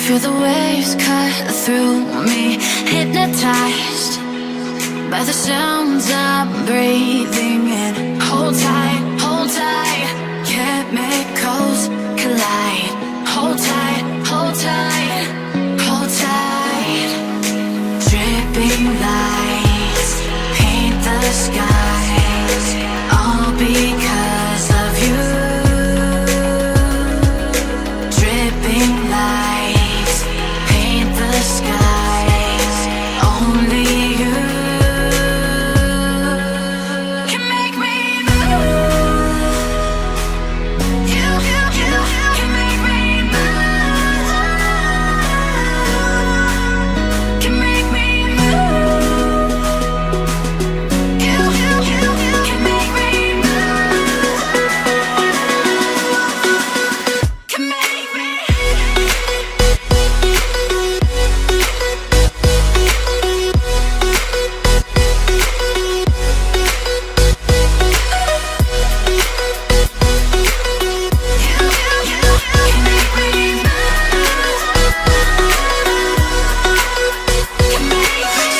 Feel the waves cut through me, hypnotized by the sounds I'm breathing in. Hold tight, chemicals collide. Hold tight, hold tight, hold tight. Dripping lights paint the skies, all because of you. Dripping lights paint the skies, only you can make me move. You can make me move. Can make me move. You can make me move. Can make me.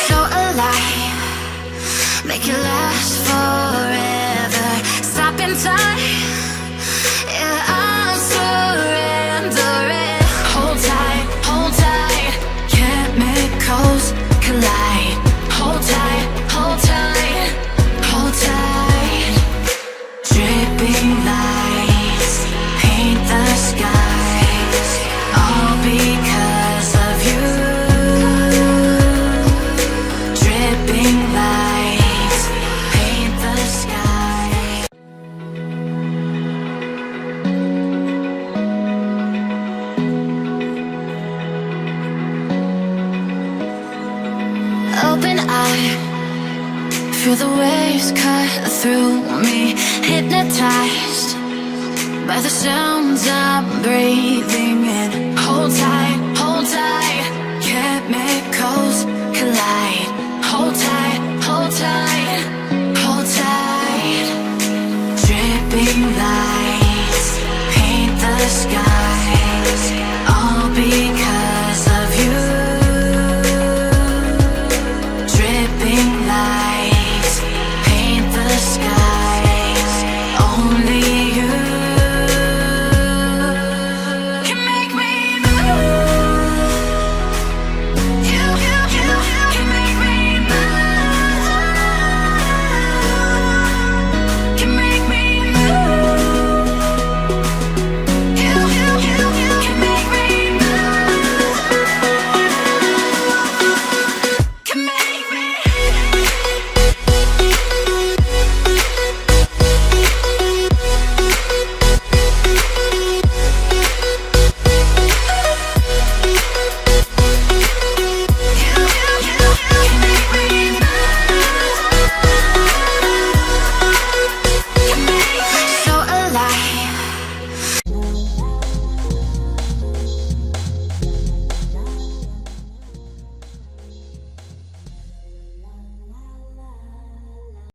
So alive, make it last forever. Stop in time, yeah, I'm surrendering. Hold tight, chemicals collide. Hold tight, hold tight, hold tight. Dripping lights paint the skies, all because of you. Dripping lights paint the sky. Open eye, feel the waves cut through me, hypnotized by the sounds I'm breathing in. Hold tight, chemicals